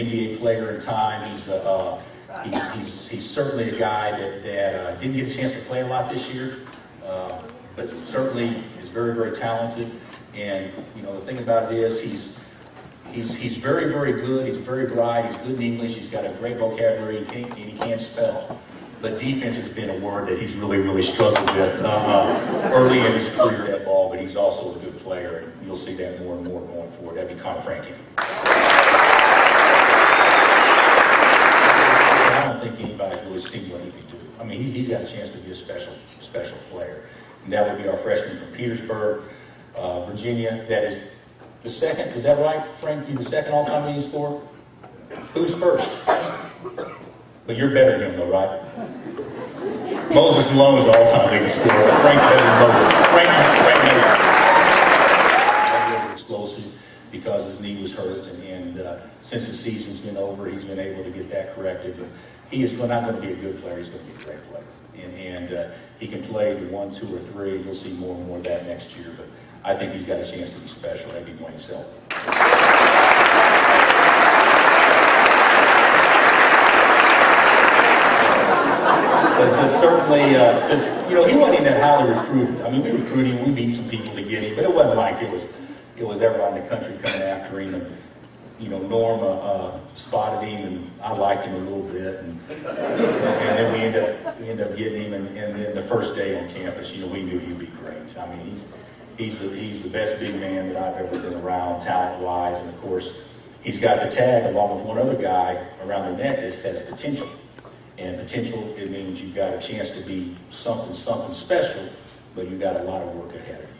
NBA player in time. He's certainly a guy that didn't get a chance to play a lot this year, but certainly is very, very talented. And you know, the thing about it is he's very, very good. He's very bright. He's good in English. He's got a great vocabulary, and he can spell. But defense has been a word that he's really, really struggled with early in his career at ball. But he's also a good player, and you'll see that more and more going forward. That'd be Connor Franklin. I don't think anybody's really seen what he can do. I mean, he's got a chance to be a special player. And that would be our freshman from Petersburg, Virginia. That is the second. Is that right, Frank? You're the second all-time leading scorer? Who's first? But you're better than him, though, right? Moses Malone is all-time leading scorer. Frank's better than Moses. Frank Mason. Explosive because his knee was hurt, and since the season's been over, he's been able to get that corrected. But he is not going to be a good player. He's going to be a great player. And he can play the 1, 2, or 3. You'll see more and more of that next year. But I think he's got a chance to be special. That'd be Wayne Selden. But certainly, you know, he wasn't even that highly recruited. I mean, we recruited him, we beat some people to get him, but it wasn't like it was everybody in the country coming after him. And you know, Norm spotted him, and I liked him a little bit, and then we ended up getting him. And then the first day on campus, you know, we knew he'd be great. I mean, he's the best big man that I've ever been around, talent-wise, and of course, he's got the tag along with one other guy around the neck that says potential. And potential, it means you've got a chance to be something special, but you've got a lot of work ahead of you.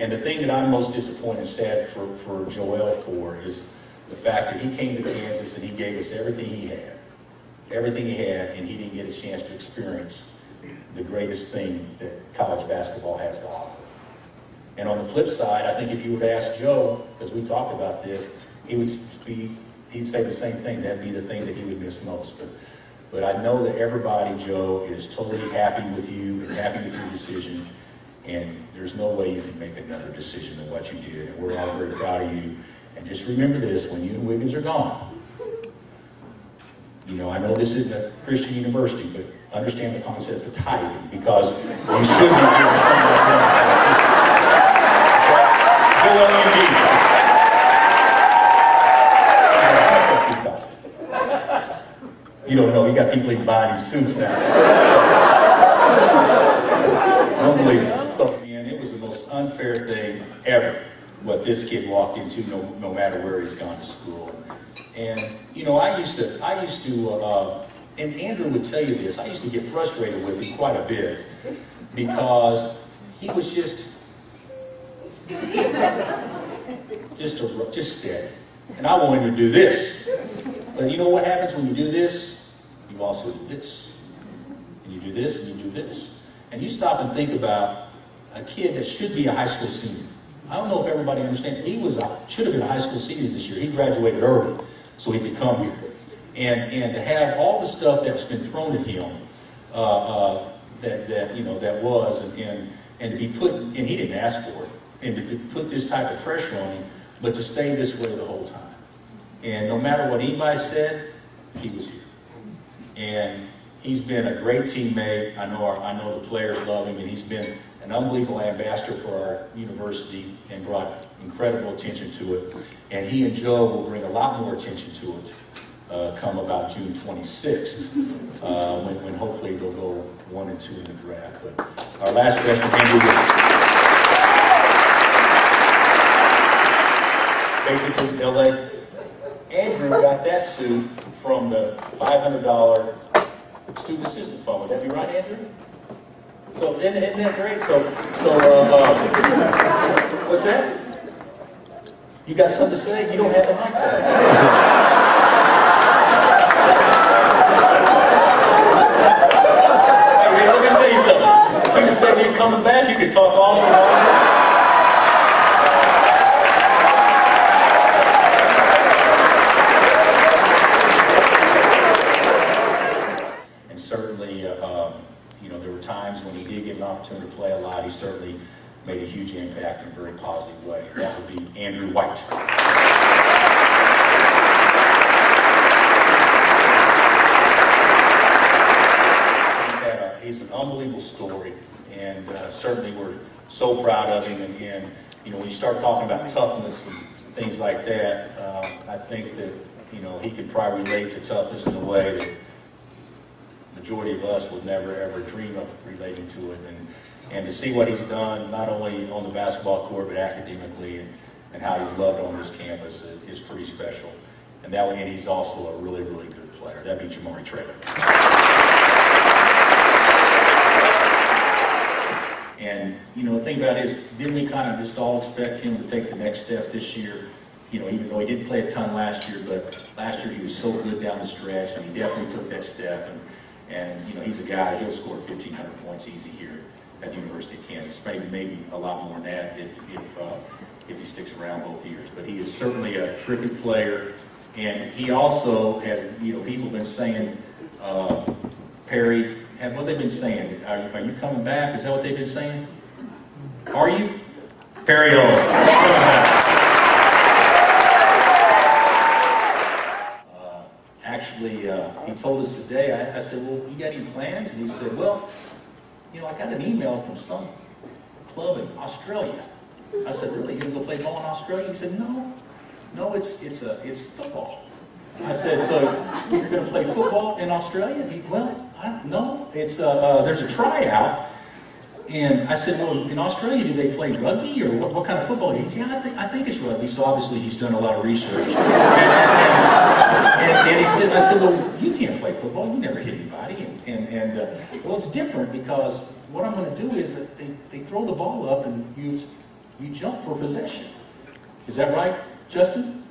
And the thing that I'm most disappointed and sad for Joel for is the fact that he came to Kansas and he gave us everything he had, and he didn't get a chance to experience the greatest thing that college basketball has to offer. And on the flip side, I think if you would ask Joe, because we talked about this, he'd say the same thing. That'd be the thing that he would miss most. But I know that everybody, Joe, is totally happy with you and happy with your decision. And there's no way you can make another decision than what you did. And we're all very proud of you. And just remember this, when you and Wiggins are gone, you know, I know this isn't a Christian university, but understand the concept of tithing, because you should be doing something like that. Joel Embiid. You don't know, he got people even buying him suits now. Unbelievable. So, and it was the most unfair thing ever, what this kid walked into, no matter where he's gone to school. And, you know, I used to, and Andrew would tell you this, I used to get frustrated with him quite a bit, because he was just steady. And I wanted him to do this. But you know what happens when you do this? You also do this. And you do this, and you do this. And you stop and think about a kid that should be a high school senior. I don't know if everybody understands. He should have been a high school senior this year. He graduated early so he could come here. And to have all the stuff that's been thrown at him, and to be put, and he didn't ask for it, and to put this type of pressure on him, but to stay this way the whole time. And no matter what anybody said, he was here. And he's been a great teammate. I know the players love him, and he's been an unbelievable ambassador for our university and brought incredible attention to it. And he and Joe will bring a lot more attention to it come about June 26th, when hopefully they'll go 1 and 2 in the draft. But our last freshman, Andrew Wiggins. Basically, LA. Andrew got that suit from the $500 student assistant fund. Would that be right, Andrew? So isn't that great? So what's that? You got something to say? You don't have the mic. Hey, let me tell you something. If you can say you're coming back, you can talk all you want. Times when he did get an opportunity to play a lot, he certainly made a huge impact in a very positive way. And that would be Andrew White. unbelievable story, and certainly we're so proud of him. And you know, when you start talking about toughness and things like that, I think that, you know, he can probably relate to toughness in a way that the majority of us would never ever dream of relating to it. And to see what he's done, not only on the basketball court, but academically, and how he's loved on this campus is pretty special. And that way, and he's also a really, really good player. That'd be Jamari Traylor. And, you know, the thing about it is, didn't we kind of just all expect him to take the next step this year? You know, even though he didn't play a ton last year, but last year he was so good down the stretch, and he definitely took that step. And you know, he's a guy, he'll score 1,500 points easy here at the University of Kansas. Maybe a lot more than that if he sticks around both years. But he is certainly a terrific player. And he also has, you know, people have been saying, Perry, what they've been saying, are you coming back? Is that what they've been saying? Are you? Perry Ellis, coming back. Actually, he told us today, I said, well, you got any plans? And he said, well, you know, I got an email from some club in Australia. I said, really, you're going to go play ball in Australia? He said, no, it's football. I said, so you're going to play football in Australia? No, it's there's a tryout. And I said, well, in Australia, do they play rugby, or what kind of football? He said, yeah, I think it's rugby. So obviously he's done a lot of research. And he said, I said, well, you can't play football. You never hit anybody. Well, it's different, because what I'm going to do is that they throw the ball up and you jump for possession. Is that right, Justin?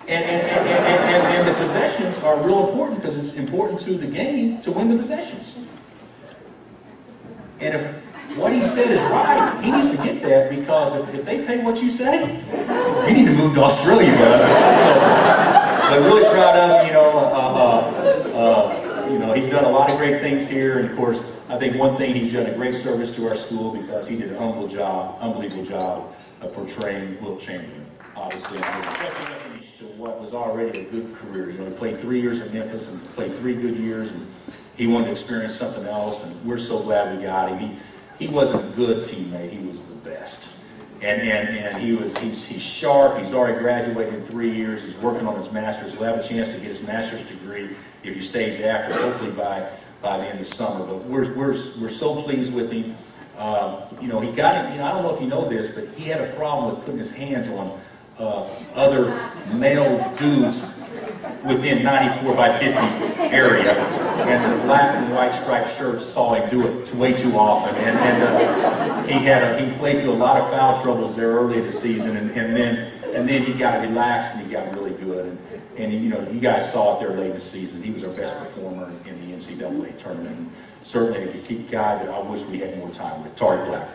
And the possessions are real important, because it's important to the game to win the possessions. And if what he said is right, he needs to get that, because if they pay what you say, you need to move to Australia, bud. So, but really proud of him. You know, he's done a lot of great things here, and of course, I think one thing, he's done a great service to our school, because he did an unbelievable job of portraying Wilt Chamberlain, obviously, to what was already a good career. You know, he played 3 years at Memphis and played 3 good years, and he wanted to experience something else, and we're so glad we got him. He wasn't a good teammate, he was the best. And he's sharp, he's already graduated in 3 years, he's working on his master's. He'll have a chance to get his master's degree if he stays after, hopefully by the end of summer. But we're so pleased with him. You know, he got him, you know, I don't know if you know this, but he had a problem with putting his hands on other male dudes within 94 by 50 area, and the black and white striped shirts saw him do it way too often, and he played through a lot of foul troubles there early in the season, and then he got relaxed and he got really good, and you know, you guys saw it there late in the season. He was our best performer in the NCAA tournament, and certainly a guy that I wish we had more time with. Tari Black.